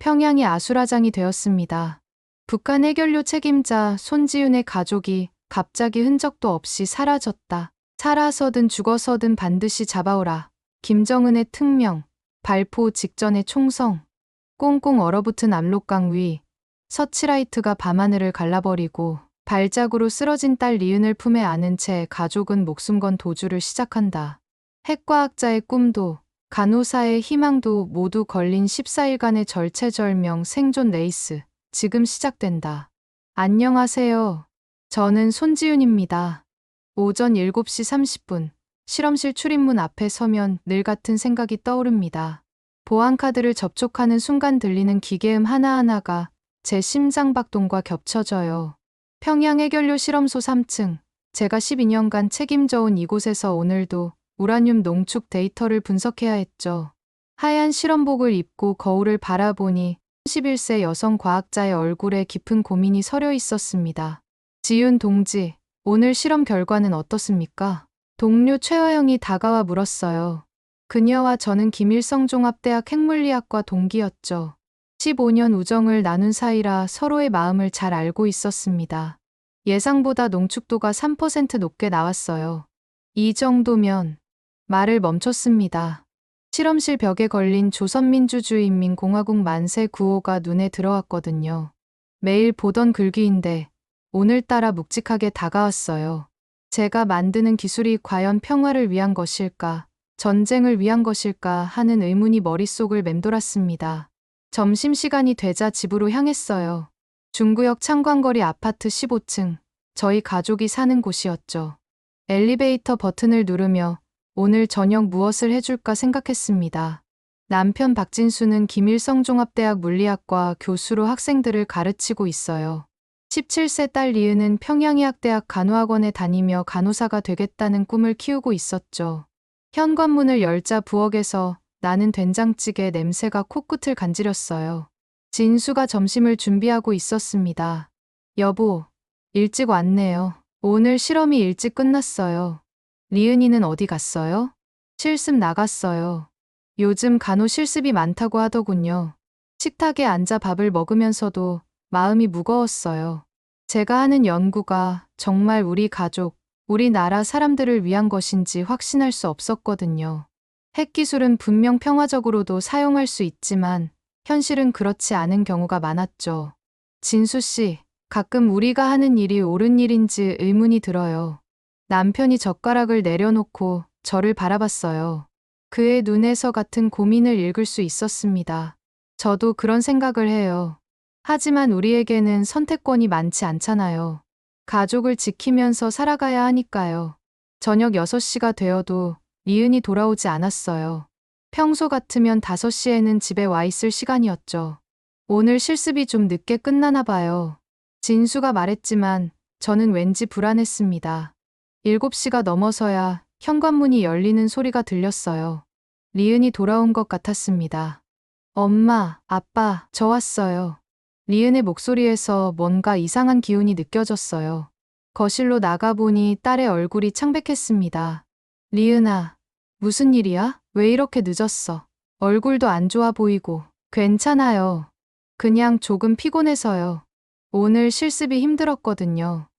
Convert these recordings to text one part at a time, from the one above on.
평양이 아수라장이 되었습니다. 북한 해결료 책임자 손지윤의 가족이 갑자기 흔적도 없이 사라졌다. 살아서든 죽어서든 반드시 잡아오라. 김정은의 특명, 발포 직전의 총성. 꽁꽁 얼어붙은 압록강 위, 서치라이트가 밤하늘을 갈라버리고 발작으로 쓰러진 딸 리은을 품에 안은 채 가족은 목숨 건 도주를 시작한다. 핵과학자의 꿈도 간호사의 희망도 모두 걸린 14일간의 절체절명 생존 레이스, 지금 시작된다. 안녕하세요. 저는 손지윤입니다. 오전 7시 30분, 실험실 출입문 앞에 서면 늘 같은 생각이 떠오릅니다. 보안카드를 접촉하는 순간 들리는 기계음 하나하나가 제 심장박동과 겹쳐져요. 평양 해결료 실험소 3층, 제가 12년간 책임져온 이곳에서 오늘도 우라늄 농축 데이터를 분석해야 했죠. 하얀 실험복을 입고 거울을 바라보니 31세 여성 과학자의 얼굴에 깊은 고민이 서려 있었습니다. 지윤 동지, 오늘 실험 결과는 어떻습니까? 동료 최화영이 다가와 물었어요. 그녀와 저는 김일성종합대학 핵물리학과 동기였죠. 15년 우정을 나눈 사이라 서로의 마음을 잘 알고 있었습니다. 예상보다 농축도가 3% 높게 나왔어요. 이 정도면 말을 멈췄습니다. 실험실 벽에 걸린 조선민주주의인민공화국 만세 구호가 눈에 들어왔거든요. 매일 보던 글귀인데 오늘따라 묵직하게 다가왔어요. 제가 만드는 기술이 과연 평화를 위한 것일까, 전쟁을 위한 것일까 하는 의문이 머릿속을 맴돌았습니다. 점심시간이 되자 집으로 향했어요. 중구역 창광거리 아파트 15층, 저희 가족이 사는 곳이었죠. 엘리베이터 버튼을 누르며 오늘 저녁 무엇을 해줄까 생각했습니다. 남편 박진수는 김일성종합대학 물리학과 교수로 학생들을 가르치고 있어요. 17세 딸 리은은 평양의학대학 간호학원에 다니며 간호사가 되겠다는 꿈을 키우고 있었죠. 현관문을 열자 부엌에서 나는 된장찌개 냄새가 코끝을 간지렸어요. 진수가 점심을 준비하고 있었습니다. 여보, 일찍 왔네요. 오늘 실험이 일찍 끝났어요. 리은이는 어디 갔어요? 실습 나갔어요. 요즘 간호 실습이 많다고 하더군요. 식탁에 앉아 밥을 먹으면서도 마음이 무거웠어요. 제가 하는 연구가 정말 우리 가족, 우리나라 사람들을 위한 것인지 확신할 수 없었거든요. 핵기술은 분명 평화적으로도 사용할 수 있지만 현실은 그렇지 않은 경우가 많았죠. 진수 씨, 가끔 우리가 하는 일이 옳은 일인지 의문이 들어요. 남편이 젓가락을 내려놓고 저를 바라봤어요. 그의 눈에서 같은 고민을 읽을 수 있었습니다. 저도 그런 생각을 해요. 하지만 우리에게는 선택권이 많지 않잖아요. 가족을 지키면서 살아가야 하니까요. 저녁 6시가 되어도 리은이 돌아오지 않았어요. 평소 같으면 5시에는 집에 와 있을 시간이었죠. 오늘 실습이 좀 늦게 끝나나 봐요. 진수가 말했지만 저는 왠지 불안했습니다. 7시가 넘어서야 현관문이 열리는 소리가 들렸어요. 리은이 돌아온 것 같았습니다. 엄마, 아빠, 저 왔어요. 리은의 목소리에서 뭔가 이상한 기운이 느껴졌어요. 거실로 나가보니 딸의 얼굴이 창백했습니다. 리은아, 무슨 일이야? 왜 이렇게 늦었어? 얼굴도 안 좋아 보이고. 괜찮아요. 그냥 조금 피곤해서요. 오늘 실습이 힘들었거든요.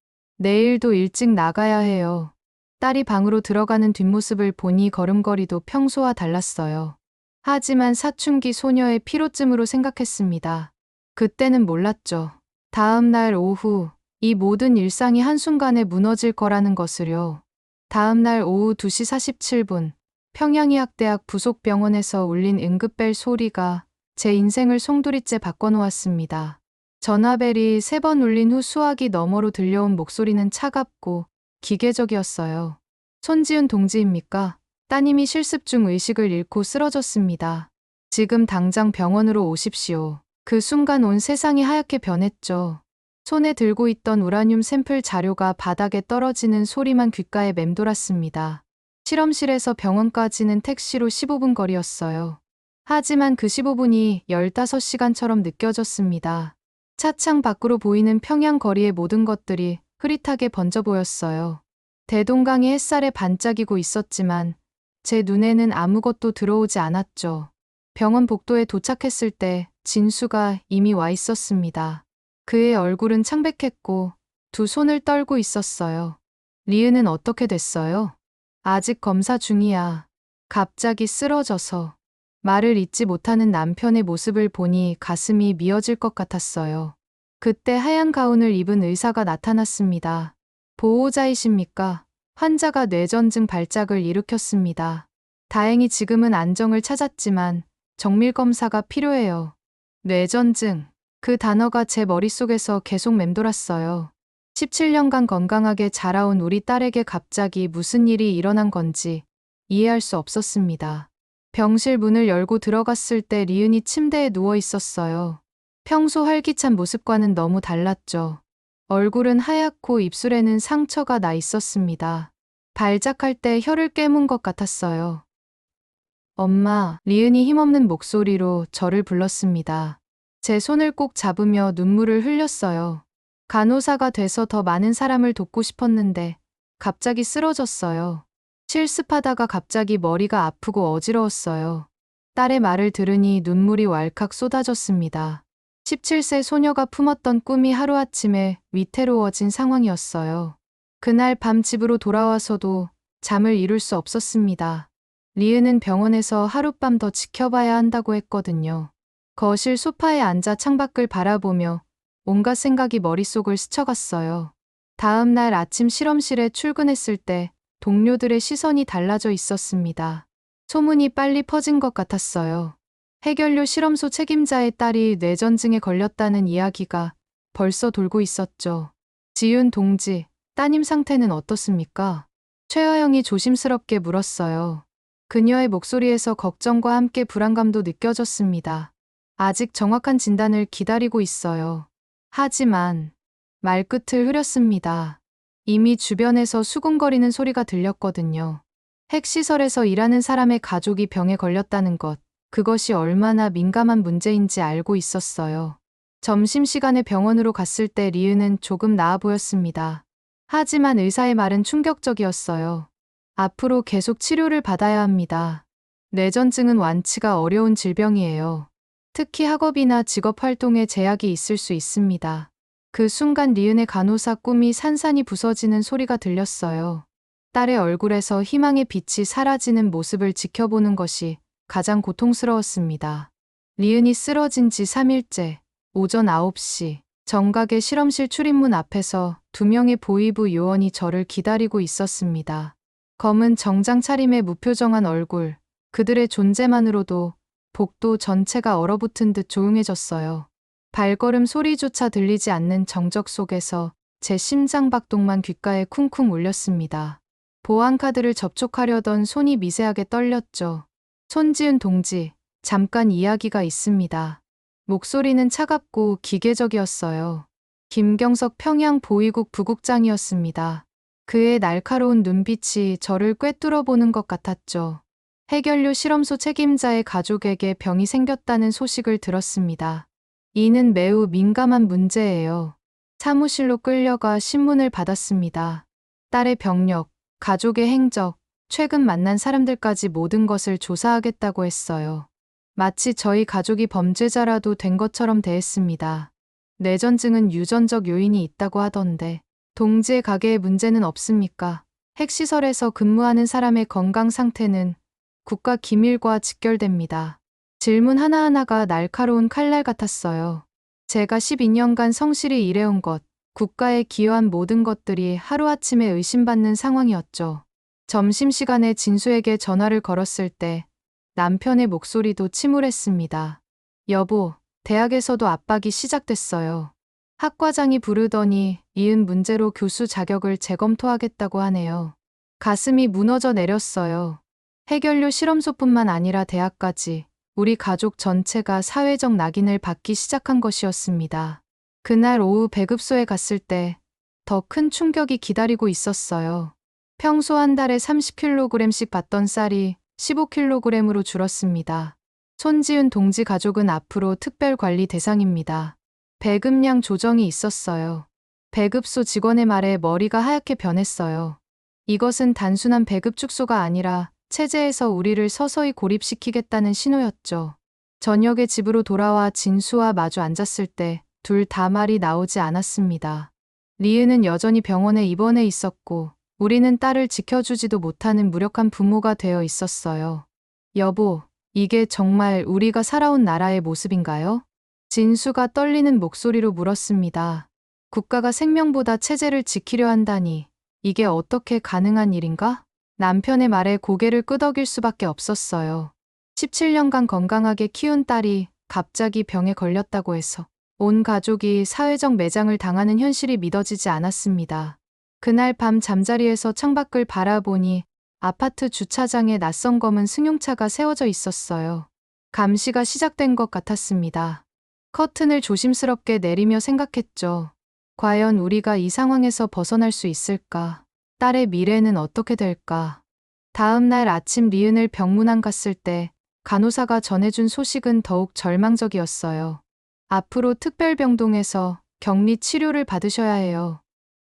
내일도 일찍 나가야 해요. 딸이 방으로 들어가는 뒷모습을 보니 걸음걸이도 평소와 달랐어요. 하지만 사춘기 소녀의 피로쯤으로 생각했습니다. 그때는 몰랐죠. 다음 날 오후 이 모든 일상이 한순간에 무너질 거라는 것을요. 다음 날 오후 2시 47분 평양의학대학 부속병원에서 울린 응급벨 소리가 제 인생을 송두리째 바꿔놓았습니다. 전화벨이 3번 울린 후 수화기 너머로 들려온 목소리는 차갑고 기계적이었어요. 손지윤 동지입니까? 따님이 실습 중 의식을 잃고 쓰러졌습니다. 지금 당장 병원으로 오십시오. 그 순간 온 세상이 하얗게 변했죠. 손에 들고 있던 우라늄 샘플 자료가 바닥에 떨어지는 소리만 귓가에 맴돌았습니다. 실험실에서 병원까지는 택시로 15분 거리였어요. 하지만 그 15분이 15시간처럼 느껴졌습니다. 차창 밖으로 보이는 평양 거리의 모든 것들이 흐릿하게 번져 보였어요. 대동강이 햇살에 반짝이고 있었지만 제 눈에는 아무것도 들어오지 않았죠. 병원 복도에 도착했을 때 진수가 이미 와 있었습니다. 그의 얼굴은 창백했고 두 손을 떨고 있었어요. 리은은 어떻게 됐어요? 아직 검사 중이야. 갑자기 쓰러져서. 말을 잇지 못하는 남편의 모습을 보니 가슴이 미어질 것 같았어요. 그때 하얀 가운을 입은 의사가 나타났습니다. 보호자이십니까? 환자가 뇌전증 발작을 일으켰습니다. 다행히 지금은 안정을 찾았지만 정밀 검사가 필요해요. 뇌전증. 그 단어가 제 머릿속에서 계속 맴돌았어요. 17년간 건강하게 자라온 우리 딸에게 갑자기 무슨 일이 일어난 건지 이해할 수 없었습니다. 병실 문을 열고 들어갔을 때 리은이 침대에 누워 있었어요. 평소 활기찬 모습과는 너무 달랐죠. 얼굴은 하얗고 입술에는 상처가 나 있었습니다. 발작할 때 혀를 깨문 것 같았어요. 엄마, 리은이 힘없는 목소리로 저를 불렀습니다. 제 손을 꼭 잡으며 눈물을 흘렸어요. 간호사가 돼서 더 많은 사람을 돕고 싶었는데 갑자기 쓰러졌어요. 실습하다가 갑자기 머리가 아프고 어지러웠어요. 딸의 말을 들으니 눈물이 왈칵 쏟아졌습니다. 17세 소녀가 품었던 꿈이 하루아침에 위태로워진 상황이었어요. 그날 밤 집으로 돌아와서도 잠을 이룰 수 없었습니다. 리은은 병원에서 하룻밤 더 지켜봐야 한다고 했거든요. 거실 소파에 앉아 창밖을 바라보며 온갖 생각이 머릿속을 스쳐갔어요. 다음 날 아침 실험실에 출근했을 때 동료들의 시선이 달라져 있었습니다. 소문이 빨리 퍼진 것 같았어요. 해결료 실험소 책임자의 딸이 뇌전증에 걸렸다는 이야기가 벌써 돌고 있었죠. 지윤 동지, 따님 상태는 어떻습니까? 최하영이 조심스럽게 물었어요. 그녀의 목소리에서 걱정과 함께 불안감도 느껴졌습니다. 아직 정확한 진단을 기다리고 있어요. 하지만 말끝을 흐렸습니다. 이미 주변에서 수군거리는 소리가 들렸거든요. 핵시설에서 일하는 사람의 가족이 병에 걸렸다는 것, 그것이 얼마나 민감한 문제인지 알고 있었어요. 점심시간에 병원으로 갔을 때 리은은 조금 나아 보였습니다. 하지만 의사의 말은 충격적이었어요. 앞으로 계속 치료를 받아야 합니다. 뇌전증은 완치가 어려운 질병이에요. 특히 학업이나 직업 활동에 제약이 있을 수 있습니다. 그 순간 리은의 간호사 꿈이 산산이 부서지는 소리가 들렸어요. 딸의 얼굴에서 희망의 빛이 사라지는 모습을 지켜보는 것이 가장 고통스러웠습니다. 리은이 쓰러진 지 3일째, 오전 9시, 정각의 실험실 출입문 앞에서 2명의 보이부 요원이 저를 기다리고 있었습니다. 검은 정장 차림의 무표정한 얼굴, 그들의 존재만으로도 복도 전체가 얼어붙은 듯 조용해졌어요. 발걸음 소리조차 들리지 않는 정적 속에서 제 심장박동만 귓가에 쿵쿵 울렸습니다. 보안카드를 접촉하려던 손이 미세하게 떨렸죠. 손지은 동지, 잠깐 이야기가 있습니다. 목소리는 차갑고 기계적이었어요. 김경석 평양 보위국 부국장이었습니다. 그의 날카로운 눈빛이 저를 꿰뚫어 보는 것 같았죠. 해결료 실험소 책임자의 가족에게 병이 생겼다는 소식을 들었습니다. 이는 매우 민감한 문제예요. 사무실로 끌려가 신문을 받았습니다. 딸의 병력, 가족의 행적, 최근 만난 사람들까지 모든 것을 조사하겠다고 했어요. 마치 저희 가족이 범죄자라도 된 것처럼 대했습니다. 뇌전증은 유전적 요인이 있다고 하던데 동지의 가게에 문제는 없습니까? 핵시설에서 근무하는 사람의 건강 상태는 국가 기밀과 직결됩니다. 질문 하나하나가 날카로운 칼날 같았어요. 제가 12년간 성실히 일해온 것, 국가에 기여한 모든 것들이 하루아침에 의심받는 상황이었죠. 점심시간에 진수에게 전화를 걸었을 때 남편의 목소리도 침울했습니다. 여보, 대학에서도 압박이 시작됐어요. 학과장이 부르더니 이은 문제로 교수 자격을 재검토하겠다고 하네요. 가슴이 무너져 내렸어요. 해결료 실험소뿐만 아니라 대학까지 우리 가족 전체가 사회적 낙인을 받기 시작한 것이었습니다. 그날 오후 배급소에 갔을 때 더 큰 충격이 기다리고 있었어요. 평소 한 달에 30kg씩 받던 쌀이 15kg으로 줄었습니다. 손지은 동지 가족은 앞으로 특별관리 대상입니다. 배급량 조정이 있었어요. 배급소 직원의 말에 머리가 하얗게 변했어요. 이것은 단순한 배급 축소가 아니라 체제에서 우리를 서서히 고립시키겠다는 신호였죠. 저녁에 집으로 돌아와 진수와 마주 앉았을 때 둘 다 말이 나오지 않았습니다. 리은은 여전히 병원에 입원해 있었고 우리는 딸을 지켜주지도 못하는 무력한 부모가 되어 있었어요. 여보, 이게 정말 우리가 살아온 나라의 모습인가요? 진수가 떨리는 목소리로 물었습니다. 국가가 생명보다 체제를 지키려 한다니 이게 어떻게 가능한 일인가? 남편의 말에 고개를 끄덕일 수밖에 없었어요. 17년간 건강하게 키운 딸이 갑자기 병에 걸렸다고 해서 온 가족이 사회적 매장을 당하는 현실이 믿어지지 않았습니다. 그날 밤 잠자리에서 창밖을 바라보니 아파트 주차장에 낯선 검은 승용차가 세워져 있었어요. 감시가 시작된 것 같았습니다. 커튼을 조심스럽게 내리며 생각했죠. 과연 우리가 이 상황에서 벗어날 수 있을까? 딸의 미래는 어떻게 될까? 다음 날 아침 리은을 병문안 갔을 때 간호사가 전해준 소식은 더욱 절망적이었어요. 앞으로 특별병동에서 격리 치료를 받으셔야 해요.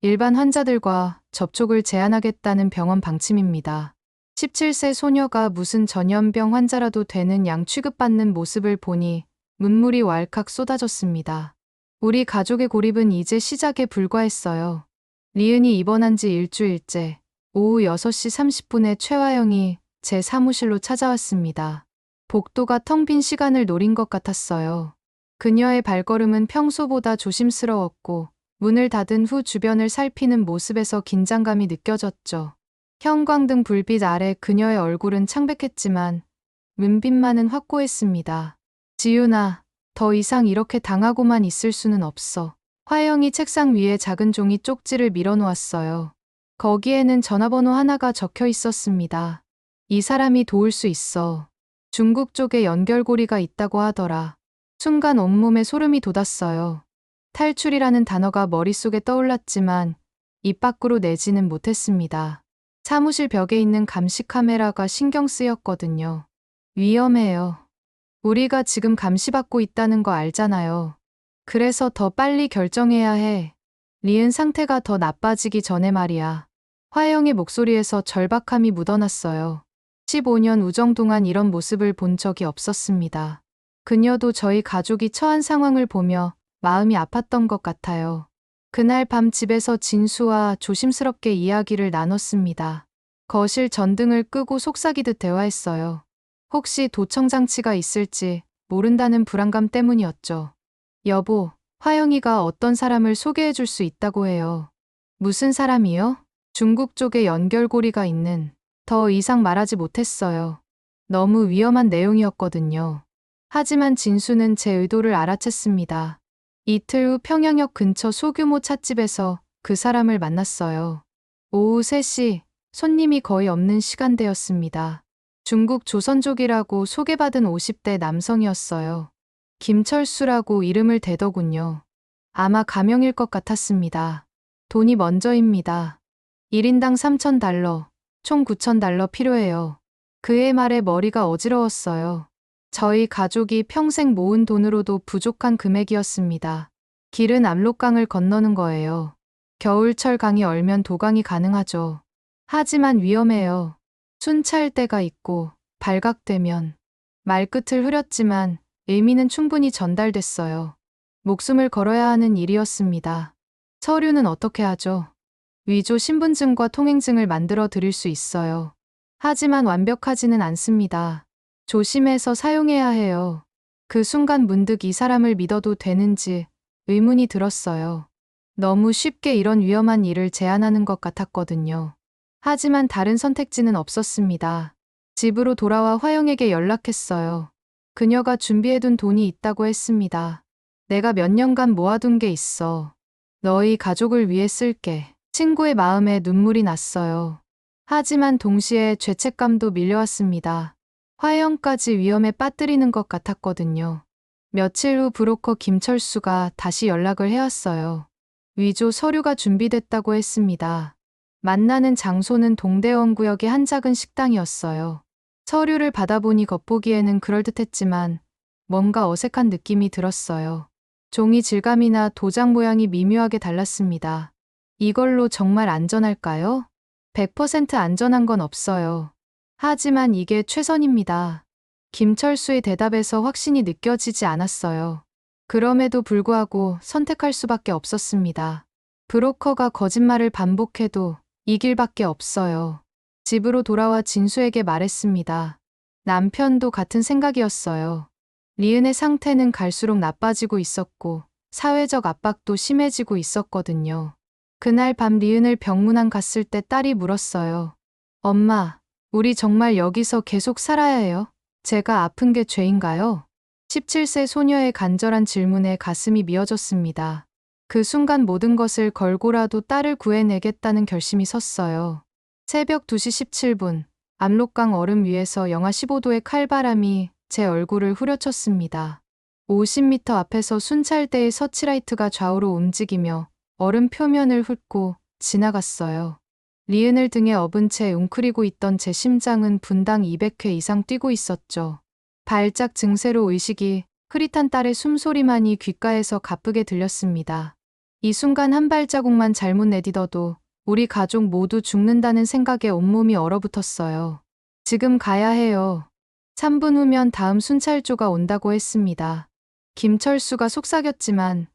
일반 환자들과 접촉을 제한하겠다는 병원 방침입니다. 17세 소녀가 무슨 전염병 환자라도 되는 양 취급받는 모습을 보니 눈물이 왈칵 쏟아졌습니다. 우리 가족의 고립은 이제 시작에 불과했어요. 리은이 입원한 지 일주일째, 오후 6시 30분에 최화영이 제 사무실로 찾아왔습니다. 복도가 텅 빈 시간을 노린 것 같았어요. 그녀의 발걸음은 평소보다 조심스러웠고 문을 닫은 후 주변을 살피는 모습에서 긴장감이 느껴졌죠. 형광등 불빛 아래 그녀의 얼굴은 창백했지만 눈빛만은 확고했습니다. 지윤아, 더 이상 이렇게 당하고만 있을 수는 없어. 화영이 책상 위에 작은 종이 쪽지를 밀어놓았어요. 거기에는 전화번호 하나가 적혀 있었습니다. 이 사람이 도울 수 있어. 중국 쪽에 연결고리가 있다고 하더라. 순간 온몸에 소름이 돋았어요. 탈출이라는 단어가 머릿속에 떠올랐지만 입 밖으로 내지는 못했습니다. 사무실 벽에 있는 감시 카메라가 신경 쓰였거든요. 위험해요. 우리가 지금 감시받고 있다는 거 알잖아요. 그래서 더 빨리 결정해야 해. 리은 상태가 더 나빠지기 전에 말이야. 화영의 목소리에서 절박함이 묻어났어요. 15년 우정 동안 이런 모습을 본 적이 없었습니다. 그녀도 저희 가족이 처한 상황을 보며 마음이 아팠던 것 같아요. 그날 밤 집에서 진수와 조심스럽게 이야기를 나눴습니다. 거실 전등을 끄고 속삭이듯 대화했어요. 혹시 도청장치가 있을지 모른다는 불안감 때문이었죠. 여보, 화영이가 어떤 사람을 소개해 줄 수 있다고 해요. 무슨 사람이요? 중국 쪽에 연결고리가 있는. 더 이상 말하지 못했어요. 너무 위험한 내용이었거든요. 하지만 진수는 제 의도를 알아챘습니다. 이틀 후 평양역 근처 소규모 찻집에서 그 사람을 만났어요. 오후 3시, 손님이 거의 없는 시간대였습니다. 중국 조선족이라고 소개받은 50대 남성이었어요. 김철수라고 이름을 대더군요. 아마 가명일 것 같았습니다. 돈이 먼저입니다. 1인당 3,000달러, 총 9,000달러 필요해요. 그의 말에 머리가 어지러웠어요. 저희 가족이 평생 모은 돈으로도 부족한 금액이었습니다. 길은 압록강을 건너는 거예요. 겨울철 강이 얼면 도강이 가능하죠. 하지만 위험해요. 순찰 때가 있고 발각되면. 말끝을 흐렸지만 의미는 충분히 전달됐어요. 목숨을 걸어야 하는 일이었습니다. 서류는 어떻게 하죠? 위조 신분증과 통행증을 만들어 드릴 수 있어요. 하지만 완벽하지는 않습니다. 조심해서 사용해야 해요. 그 순간 문득 이 사람을 믿어도 되는지 의문이 들었어요. 너무 쉽게 이런 위험한 일을 제안하는 것 같았거든요. 하지만 다른 선택지는 없었습니다. 집으로 돌아와 화영에게 연락했어요. 그녀가 준비해둔 돈이 있다고 했습니다. 내가 몇 년간 모아둔 게 있어. 너희 가족을 위해 쓸게. 친구의 마음에 눈물이 났어요. 하지만 동시에 죄책감도 밀려왔습니다. 화영까지 위험에 빠뜨리는 것 같았거든요. 며칠 후 브로커 김철수가 다시 연락을 해왔어요. 위조 서류가 준비됐다고 했습니다. 만나는 장소는 동대원 구역의 한 작은 식당이었어요. 서류를 받아보니 겉보기에는 그럴듯했지만 뭔가 어색한 느낌이 들었어요. 종이 질감이나 도장 모양이 미묘하게 달랐습니다. 이걸로 정말 안전할까요? 100% 안전한 건 없어요. 하지만 이게 최선입니다. 김철수의 대답에서 확신이 느껴지지 않았어요. 그럼에도 불구하고 선택할 수밖에 없었습니다. 브로커가 거짓말을 반복해도 이 길밖에 없어요. 집으로 돌아와 진수에게 말했습니다. 남편도 같은 생각이었어요. 리은의 상태는 갈수록 나빠지고 있었고 사회적 압박도 심해지고 있었거든요. 그날 밤 리은을 병문안 갔을 때 딸이 물었어요. 엄마, 우리 정말 여기서 계속 살아야 해요? 제가 아픈 게 죄인가요? 17세 소녀의 간절한 질문에 가슴이 미어졌습니다. 그 순간 모든 것을 걸고라도 딸을 구해내겠다는 결심이 섰어요. 새벽 2시 17분, 압록강 얼음 위에서 영하 15도의 칼바람이 제 얼굴을 후려쳤습니다. 50m 앞에서 순찰대의 서치라이트가 좌우로 움직이며 얼음 표면을 훑고 지나갔어요. 리은을 등에 업은 채 웅크리고 있던 제 심장은 분당 200회 이상 뛰고 있었죠. 발작 증세로 의식이 흐릿한 딸의 숨소리만이 귓가에서 가쁘게 들렸습니다. 이 순간 한 발자국만 잘못 내딛어도 우리 가족 모두 죽는다는 생각에 온몸이 얼어붙었어요. 지금 가야 해요. 3분 후면 다음 순찰조가 온다고 했습니다. 김철수가 속삭였지만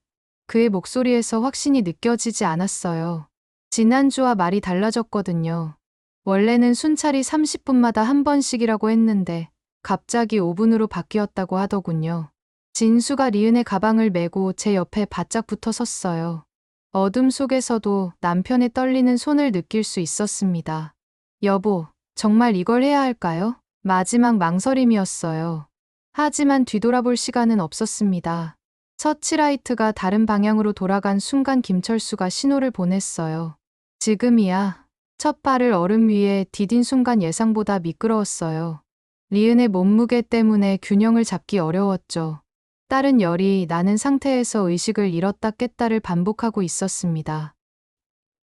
그의 목소리에서 확신이 느껴지지 않았어요. 지난주와 말이 달라졌거든요. 원래는 순찰이 30분마다 한 번씩이라고 했는데 갑자기 5분으로 바뀌었다고 하더군요. 진수가 리은의 가방을 메고 제 옆에 바짝 붙어 섰어요. 어둠 속에서도 남편의 떨리는 손을 느낄 수 있었습니다. 여보, 정말 이걸 해야 할까요? 마지막 망설임이었어요. 하지만 뒤돌아볼 시간은 없었습니다. 서치라이트가 다른 방향으로 돌아간 순간 김철수가 신호를 보냈어요. 지금이야. 첫 발을 얼음 위에 디딘 순간 예상보다 미끄러웠어요. 리은의 몸무게 때문에 균형을 잡기 어려웠죠. 딸은 열이 나는 상태에서 의식을 잃었다 깼다를 반복하고 있었습니다.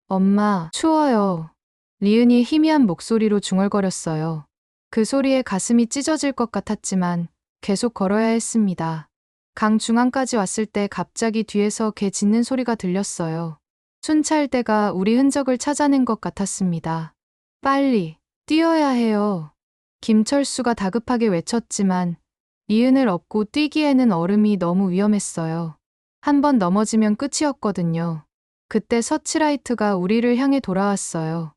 엄마, 추워요. 리은이 희미한 목소리로 중얼거렸어요. 그 소리에 가슴이 찢어질 것 같았지만 계속 걸어야 했습니다. 강 중앙까지 왔을 때 갑자기 뒤에서 개 짖는 소리가 들렸어요. 순찰대가 우리 흔적을 찾아낸 것 같았습니다. 빨리, 뛰어야 해요. 김철수가 다급하게 외쳤지만 리은을 업고 뛰기에는 얼음이 너무 위험했어요. 한 번 넘어지면 끝이었거든요. 그때 서치라이트가 우리를 향해 돌아왔어요.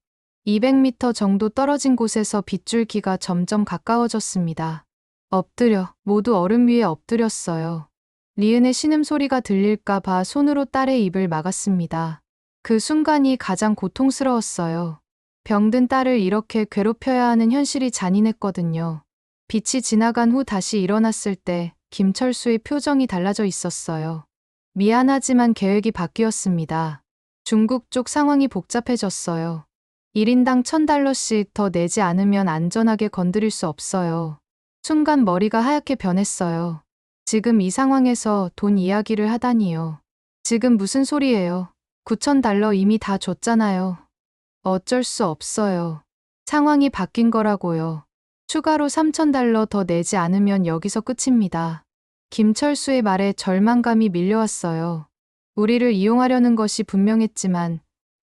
200m 정도 떨어진 곳에서 빗줄기가 점점 가까워졌습니다. 엎드려, 모두 얼음 위에 엎드렸어요. 리은의 신음소리가 들릴까 봐 손으로 딸의 입을 막았습니다. 그 순간이 가장 고통스러웠어요. 병든 딸을 이렇게 괴롭혀야 하는 현실이 잔인했거든요. 빛이 지나간 후 다시 일어났을 때 김철수의 표정이 달라져 있었어요. 미안하지만 계획이 바뀌었습니다. 중국 쪽 상황이 복잡해졌어요. 1인당 $1000씩 더 내지 않으면 안전하게 건드릴 수 없어요. 순간 머리가 하얗게 변했어요. 지금 이 상황에서 돈 이야기를 하다니요. 지금 무슨 소리예요? $9000 이미 다 줬잖아요. 어쩔 수 없어요. 상황이 바뀐 거라고요. 추가로 $3000 더 내지 않으면 여기서 끝입니다. 김철수의 말에 절망감이 밀려왔어요. 우리를 이용하려는 것이 분명했지만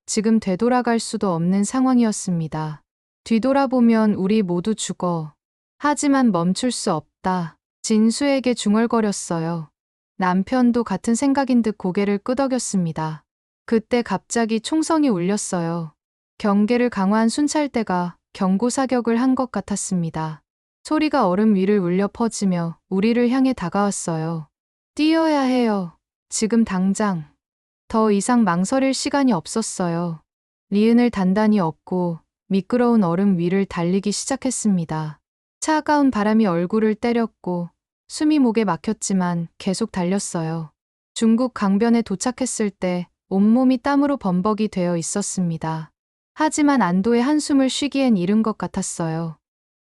지금 되돌아갈 수도 없는 상황이었습니다. 뒤돌아보면 우리 모두 죽어. 하지만 멈출 수 없다. 진수에게 중얼거렸어요. 남편도 같은 생각인 듯 고개를 끄덕였습니다. 그때 갑자기 총성이 울렸어요. 경계를 강화한 순찰대가 경고사격을 한 것 같았습니다. 소리가 얼음 위를 울려 퍼지며 우리를 향해 다가왔어요. 뛰어야 해요. 지금 당장. 더 이상 망설일 시간이 없었어요. 리은을 단단히 업고 미끄러운 얼음 위를 달리기 시작했습니다. 차가운 바람이 얼굴을 때렸고 숨이 목에 막혔지만 계속 달렸어요. 중국 강변에 도착했을 때 온몸이 땀으로 범벅이 되어 있었습니다. 하지만 안도의 한숨을 쉬기엔 이른 것 같았어요.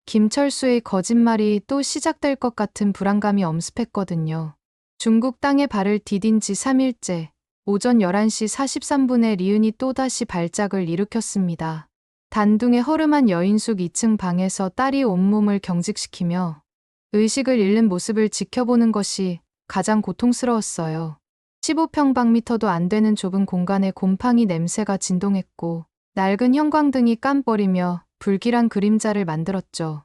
김철수의 거짓말이 또 시작될 것 같은 불안감이 엄습했거든요. 중국 땅에 발을 디딘 지 3일째, 오전 11시 43분에 리은이 또다시 발작을 일으켰습니다. 단둥의 허름한 여인숙 2층 방에서 딸이 온몸을 경직시키며 의식을 잃는 모습을 지켜보는 것이 가장 고통스러웠어요. 15평방미터도 안 되는 좁은 공간에 곰팡이 냄새가 진동했고 낡은 형광등이 깜빡이며 불길한 그림자를 만들었죠.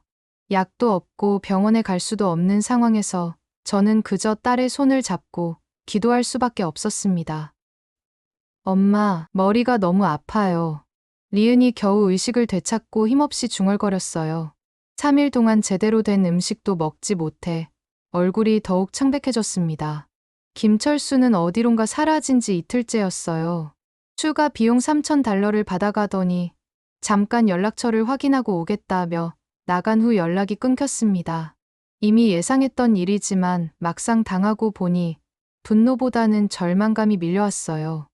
약도 없고 병원에 갈 수도 없는 상황에서 저는 그저 딸의 손을 잡고 기도할 수밖에 없었습니다. 엄마, 머리가 너무 아파요. 리은이 겨우 의식을 되찾고 힘없이 중얼거렸어요. 3일 동안 제대로 된 음식도 먹지 못해 얼굴이 더욱 창백해졌습니다. 김철수는 어디론가 사라진 지 이틀째였어요. 추가 비용 3,000달러를 받아가더니 잠깐 연락처를 확인하고 오겠다며 나간 후 연락이 끊겼습니다. 이미 예상했던 일이지만 막상 당하고 보니 분노보다는 절망감이 밀려왔어요.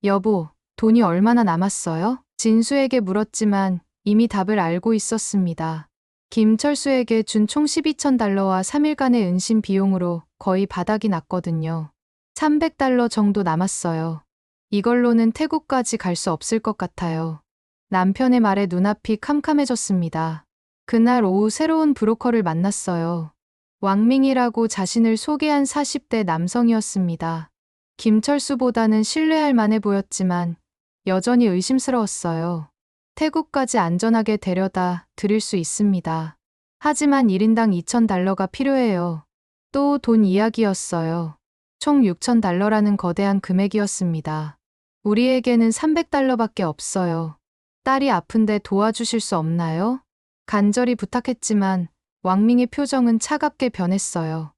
여보, 돈이 얼마나 남았어요? 진수에게 물었지만 이미 답을 알고 있었습니다. 김철수에게 준 총 12,000달러와 3일간의 은신 비용으로 거의 바닥이 났거든요. 300달러 정도 남았어요. 이걸로는 태국까지 갈 수 없을 것 같아요. 남편의 말에 눈앞이 캄캄해졌습니다. 그날 오후 새로운 브로커를 만났어요. 왕밍이라고 자신을 소개한 40대 남성이었습니다. 김철수보다는 신뢰할 만해 보였지만 여전히 의심스러웠어요. 태국까지 안전하게 데려다 드릴 수 있습니다. 하지만 1인당 2,000달러가 필요해요. 또 돈 이야기였어요. 총 6,000달러라는 거대한 금액이었습니다. 우리에게는 300달러밖에 없어요. 딸이 아픈데 도와주실 수 없나요? 간절히 부탁했지만 왕밍의 표정은 차갑게 변했어요.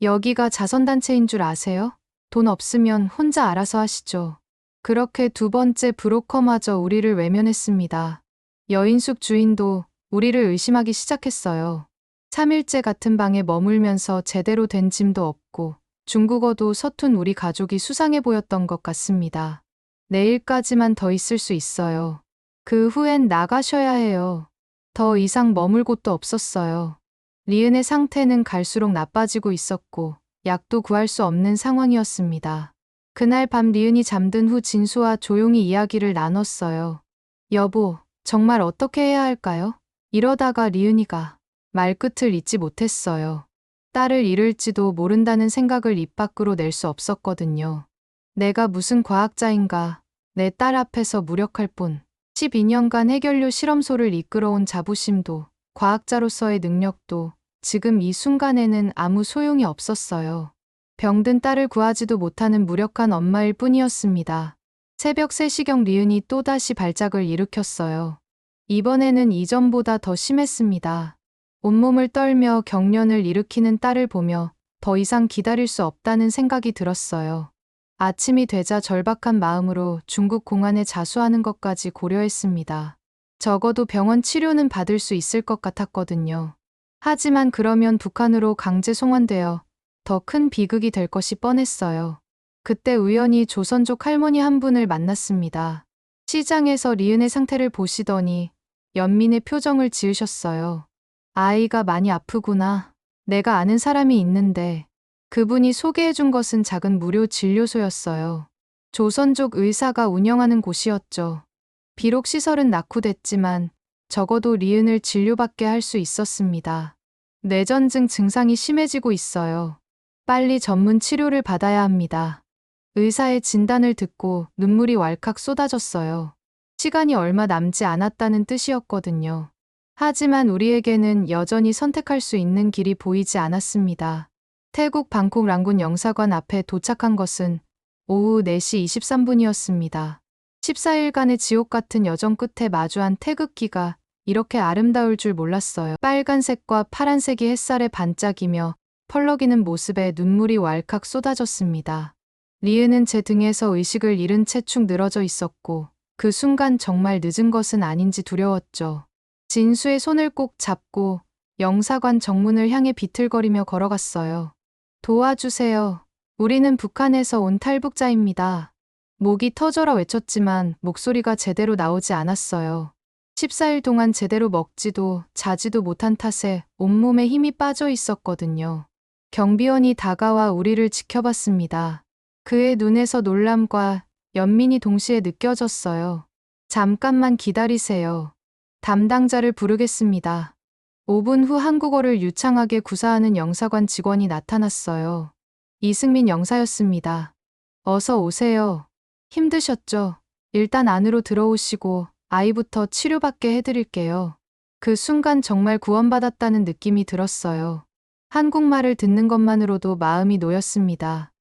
여기가 자선단체인 줄 아세요? 돈 없으면 혼자 알아서 하시죠. 그렇게 두 번째 브로커마저 우리를 외면했습니다. 여인숙 주인도 우리를 의심하기 시작했어요. 3일째 같은 방에 머물면서 제대로 된 짐도 없고 중국어도 서툰 우리 가족이 수상해 보였던 것 같습니다. 내일까지만 더 있을 수 있어요. 그 후엔 나가셔야 해요. 더 이상 머물 곳도 없었어요. 리은의 상태는 갈수록 나빠지고 있었고 약도 구할 수 없는 상황이었습니다. 그날 밤 리은이 잠든 후 진수와 조용히 이야기를 나눴어요. 여보, 정말 어떻게 해야 할까요? 이러다가 리은이가 말끝을 잇지 못했어요. 딸을 잃을지도 모른다는 생각을 입 밖으로 낼 수 없었거든요. 내가 무슨 과학자인가, 내 딸 앞에서 무력할 뿐. 12년간 해결료 실험소를 이끌어온 자부심도, 과학자로서의 능력도 지금 이 순간에는 아무 소용이 없었어요. 병든 딸을 구하지도 못하는 무력한 엄마일 뿐이었습니다. 새벽 3시경 리은이 또다시 발작을 일으켰어요. 이번에는 이전보다 더 심했습니다. 온몸을 떨며 경련을 일으키는 딸을 보며 더 이상 기다릴 수 없다는 생각이 들었어요. 아침이 되자 절박한 마음으로 중국 공안에 자수하는 것까지 고려했습니다. 적어도 병원 치료는 받을 수 있을 것 같았거든요. 하지만 그러면 북한으로 강제 송환되어 더 큰 비극이 될 것이 뻔했어요. 그때 우연히 조선족 할머니 한 분을 만났습니다. 시장에서 리은의 상태를 보시더니 연민의 표정을 지으셨어요. 아이가 많이 아프구나. 내가 아는 사람이 있는데 그분이 소개해준 것은 작은 무료 진료소였어요. 조선족 의사가 운영하는 곳이었죠. 비록 시설은 낙후됐지만 적어도 리은을 진료받게 할 수 있었습니다. 뇌전증 증상이 심해지고 있어요. 빨리 전문 치료를 받아야 합니다. 의사의 진단을 듣고 눈물이 왈칵 쏟아졌어요. 시간이 얼마 남지 않았다는 뜻이었거든요. 하지만 우리에게는 여전히 선택할 수 있는 길이 보이지 않았습니다. 태국 방콕 랑군 영사관 앞에 도착한 것은 오후 4시 23분이었습니다. 14일간의 지옥 같은 여정 끝에 마주한 태극기가 이렇게 아름다울 줄 몰랐어요. 빨간색과 파란색이 햇살에 반짝이며 펄럭이는 모습에 눈물이 왈칵 쏟아졌습니다. 리은은 제 등에서 의식을 잃은 채 축 늘어져 있었고 그 순간 정말 늦은 것은 아닌지 두려웠죠. 진수의 손을 꼭 잡고 영사관 정문을 향해 비틀거리며 걸어갔어요. 도와주세요. 우리는 북한에서 온 탈북자입니다. 목이 터져라 외쳤지만 목소리가 제대로 나오지 않았어요. 14일 동안 제대로 먹지도 자지도 못한 탓에 온몸에 힘이 빠져 있었거든요. 경비원이 다가와 우리를 지켜봤습니다. 그의 눈에서 놀람과 연민이 동시에 느껴졌어요. 잠깐만 기다리세요. 담당자를 부르겠습니다. 5분 후 한국어를 유창하게 구사하는 영사관 직원이 나타났어요. 이승민 영사였습니다. 어서 오세요. 힘드셨죠? 일단 안으로 들어오시고 아이부터 치료받게 해드릴게요. 그 순간 정말 구원받았다는 느낌이 들었어요. 한국말을 듣는 것만으로도 마음이 놓였습니다.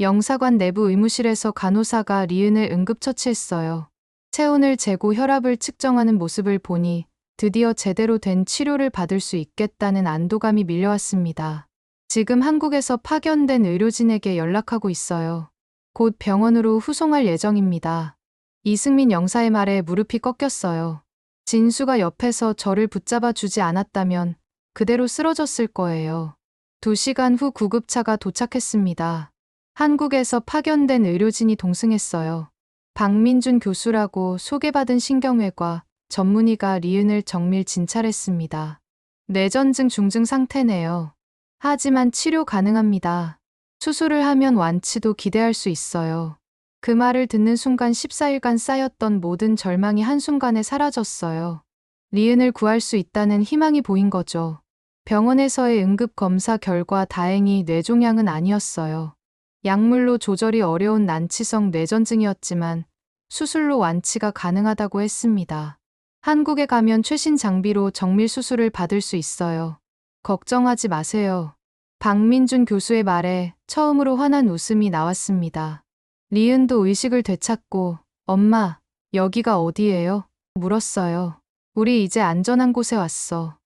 영사관 내부 의무실에서 간호사가 리은을 응급처치했어요. 체온을 재고 혈압을 측정하는 모습을 보니 드디어 제대로 된 치료를 받을 수 있겠다는 안도감이 밀려왔습니다. 지금 한국에서 파견된 의료진에게 연락하고 있어요. 곧 병원으로 후송할 예정입니다. 이승민 영사의 말에 무릎이 꺾였어요. 진수가 옆에서 저를 붙잡아 주지 않았다면 그대로 쓰러졌을 거예요. 2시간 후 구급차가 도착했습니다. 한국에서 파견된 의료진이 동승했어요. 박민준 교수라고 소개받은 신경외과 전문의가 리은을 정밀 진찰했습니다. 뇌전증 중증 상태네요. 하지만 치료 가능합니다. 수술을 하면 완치도 기대할 수 있어요. 그 말을 듣는 순간 14일간 쌓였던 모든 절망이 한순간에 사라졌어요. 리은을 구할 수 있다는 희망이 보인 거죠. 병원에서의 응급 검사 결과 다행히 뇌종양은 아니었어요. 약물로 조절이 어려운 난치성 뇌전증이었지만 수술로 완치가 가능하다고 했습니다. 한국에 가면 최신 장비로 정밀 수술을 받을 수 있어요. 걱정하지 마세요. 박민준 교수의 말에 처음으로 환한 웃음이 나왔습니다. 리은도 의식을 되찾고 엄마, 여기가 어디예요? 물었어요. 우리 이제 안전한 곳에 왔어.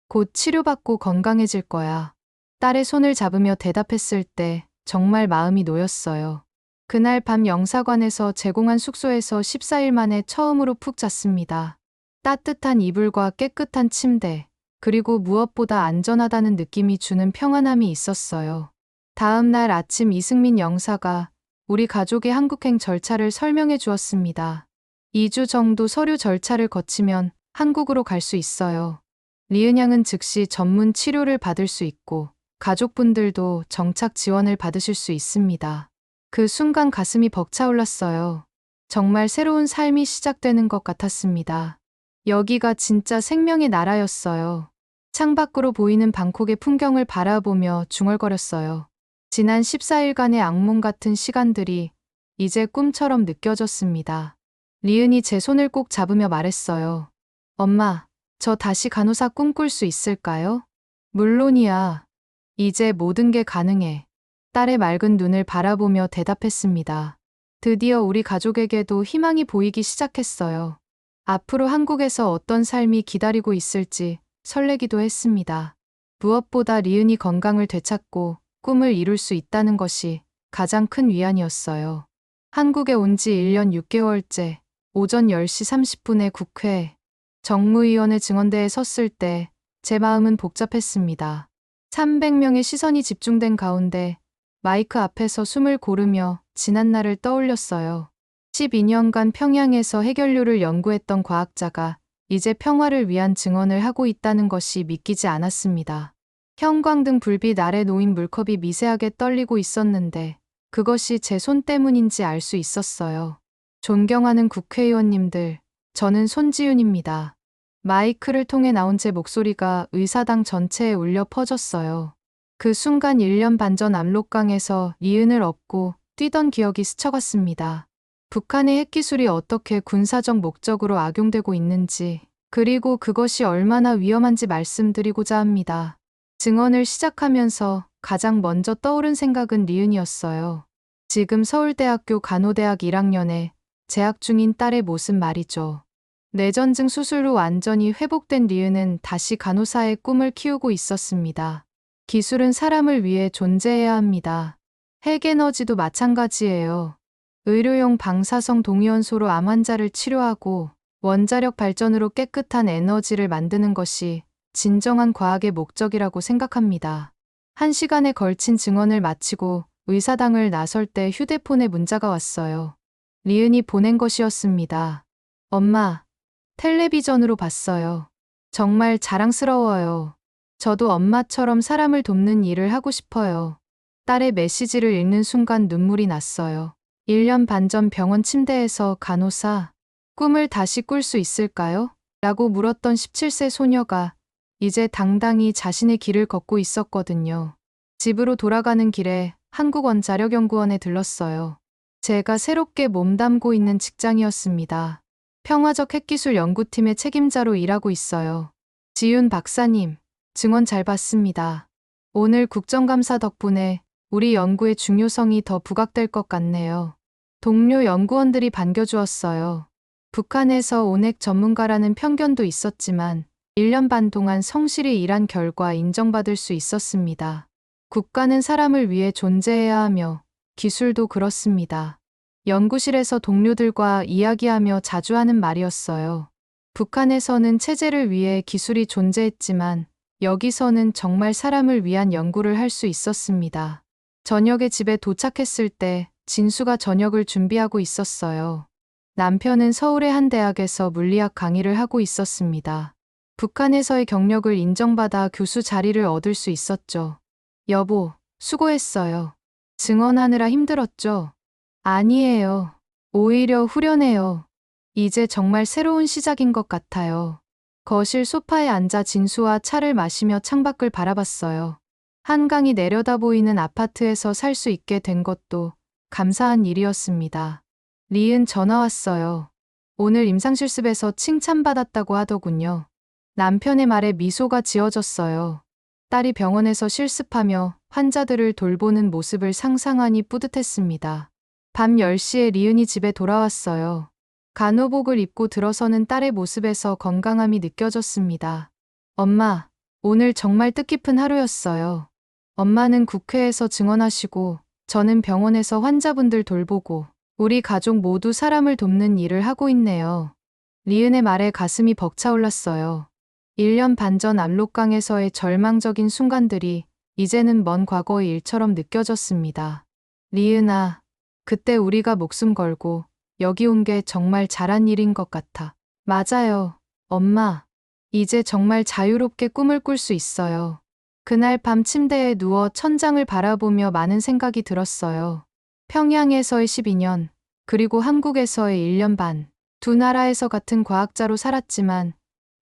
곧 치료받고 건강해질 거야. 딸의 손을 잡으며 대답했을 때 정말 마음이 놓였어요. 그날 밤 영사관에서 제공한 숙소에서 14일 만에 처음으로 푹 잤습니다. 따뜻한 이불과 깨끗한 침대, 그리고 무엇보다 안전하다는 느낌이 주는 평안함이 있었어요. 다음 날 아침 이승민 영사가 우리 가족의 한국행 절차를 설명해 주었습니다. 2주 정도 서류 절차를 거치면 한국으로 갈 수 있어요. 리은 양은 즉시 전문 치료를 받을 수 있고 가족분들도 정착 지원을 받으실 수 있습니다. 그 순간 가슴이 벅차올랐어요. 정말 새로운 삶이 시작되는 것 같았습니다. 여기가 진짜 생명의 나라였어요. 창밖으로 보이는 방콕의 풍경을 바라보며 중얼거렸어요. 지난 14일간의 악몽 같은 시간들이 이제 꿈처럼 느껴졌습니다. 리은이 제 손을 꼭 잡으며 말했어요. 엄마, 저 다시 간호사 꿈꿀 수 있을까요? 물론이야. 이제 모든 게 가능해. 딸의 맑은 눈을 바라보며 대답했습니다. 드디어 우리 가족에게도 희망이 보이기 시작했어요. 앞으로 한국에서 어떤 삶이 기다리고 있을지 설레기도 했습니다. 무엇보다 리은이 건강을 되찾고 꿈을 이룰 수 있다는 것이 가장 큰 위안이었어요. 한국에 온 지 1년 6개월째, 오전 10시 30분에 국회 정무위원회 증언대에 섰을 때 제 마음은 복잡했습니다. 300명의 시선이 집중된 가운데 마이크 앞에서 숨을 고르며 지난 날을 떠올렸어요. 12년간 평양에서 해결료를 연구했던 과학자가 이제 평화를 위한 증언을 하고 있다는 것이 믿기지 않았습니다. 형광등 불빛 아래 놓인 물컵이 미세하게 떨리고 있었는데 그것이 제 손 때문인지 알 수 있었어요. 존경하는 국회의원님들, 저는 손지윤입니다. 마이크를 통해 나온 제 목소리가 의사당 전체에 울려 퍼졌어요. 그 순간 1년 반 전 압록강에서 리은을 업고 뛰던 기억이 스쳐갔습니다. 북한의 핵기술이 어떻게 군사적 목적으로 악용되고 있는지, 그리고 그것이 얼마나 위험한지 말씀드리고자 합니다. 증언을 시작하면서 가장 먼저 떠오른 생각은 리은이었어요. 지금 서울대학교 간호대학 1학년에 재학 중인 딸의 모습 말이죠. 뇌전증 수술 후 완전히 회복된 리은은 다시 간호사의 꿈을 키우고 있었습니다. 기술은 사람을 위해 존재해야 합니다. 핵에너지도 마찬가지예요. 의료용 방사성 동위원소로 암 환자를 치료하고 원자력 발전으로 깨끗한 에너지를 만드는 것이 진정한 과학의 목적이라고 생각합니다. 1시간에 걸친 증언을 마치고 의사당을 나설 때 휴대폰에 문자가 왔어요. 리은이 보낸 것이었습니다. 엄마, 텔레비전으로 봤어요. 정말 자랑스러워요. 저도 엄마처럼 사람을 돕는 일을 하고 싶어요. 딸의 메시지를 읽는 순간 눈물이 났어요. 1년 반 전 병원 침대에서 간호사, 꿈을 다시 꿀 수 있을까요? 라고 물었던 17세 소녀가 이제 당당히 자신의 길을 걷고 있었거든요. 집으로 돌아가는 길에 한국원자력연구원에 들렀어요. 제가 새롭게 몸담고 있는 직장이었습니다. 평화적 핵기술 연구팀의 책임자로 일하고 있어요. 지윤 박사님, 증언 잘 봤습니다. 오늘 국정감사 덕분에 우리 연구의 중요성이 더 부각될 것 같네요. 동료 연구원들이 반겨주었어요. 북한에서 온핵 전문가라는 편견도 있었지만 1년 반 동안 성실히 일한 결과 인정받을 수 있었습니다. 국가는 사람을 위해 존재해야 하며 기술도 그렇습니다. 연구실에서 동료들과 이야기하며 자주 하는 말이었어요. 북한에서는 체제를 위해 기술이 존재했지만 여기서는 정말 사람을 위한 연구를 할 수 있었습니다. 저녁에 집에 도착했을 때 진수가 저녁을 준비하고 있었어요. 남편은 서울의 한 대학에서 물리학 강의를 하고 있었습니다. 북한에서의 경력을 인정받아 교수 자리를 얻을 수 있었죠. 여보, 수고했어요. 증언하느라 힘들었죠? 아니에요. 오히려 후련해요. 이제 정말 새로운 시작인 것 같아요. 거실 소파에 앉아 진수와 차를 마시며 창밖을 바라봤어요. 한강이 내려다 보이는 아파트에서 살 수 있게 된 것도 감사한 일이었습니다. 리은 전화 왔어요. 오늘 임상실습에서 칭찬받았다고 하더군요. 남편의 말에 미소가 지어졌어요. 딸이 병원에서 실습하며 환자들을 돌보는 모습을 상상하니 뿌듯했습니다. 밤 10시에 리은이 집에 돌아왔어요. 간호복을 입고 들어서는 딸의 모습에서 건강함이 느껴졌습니다. 엄마, 오늘 정말 뜻깊은 하루였어요. 엄마는 국회에서 증언하시고 저는 병원에서 환자분들 돌보고 우리 가족 모두 사람을 돕는 일을 하고 있네요. 리은의 말에 가슴이 벅차올랐어요. 1년 반 전 압록강에서의 절망적인 순간들이 이제는 먼 과거의 일처럼 느껴졌습니다. 리은아, 그때 우리가 목숨 걸고 여기 온 게 정말 잘한 일인 것 같아. 맞아요, 엄마. 이제 정말 자유롭게 꿈을 꿀 수 있어요. 그날 밤 침대에 누워 천장을 바라보며 많은 생각이 들었어요. 평양에서의 12년, 그리고 한국에서의 1년 반. 두 나라에서 같은 과학자로 살았지만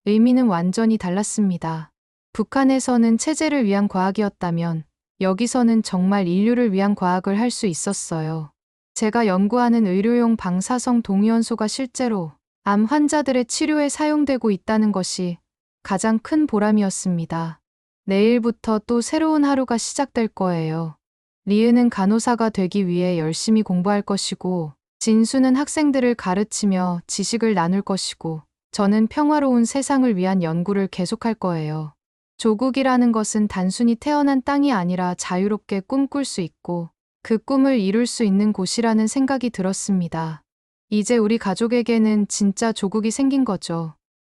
의미는 완전히 달랐습니다. 북한에서는 체제를 위한 과학이었다면 여기서는 정말 인류를 위한 과학을 할 수 있었어요. 제가 연구하는 의료용 방사성 동위원소가 실제로 암 환자들의 치료에 사용되고 있다는 것이 가장 큰 보람이었습니다. 내일부터 또 새로운 하루가 시작될 거예요. 리은은 간호사가 되기 위해 열심히 공부할 것이고, 진수는 학생들을 가르치며 지식을 나눌 것이고, 저는 평화로운 세상을 위한 연구를 계속할 거예요. 조국이라는 것은 단순히 태어난 땅이 아니라 자유롭게 꿈꿀 수 있고, 그 꿈을 이룰 수 있는 곳이라는 생각이 들었습니다. 이제 우리 가족에게는 진짜 조국이 생긴 거죠.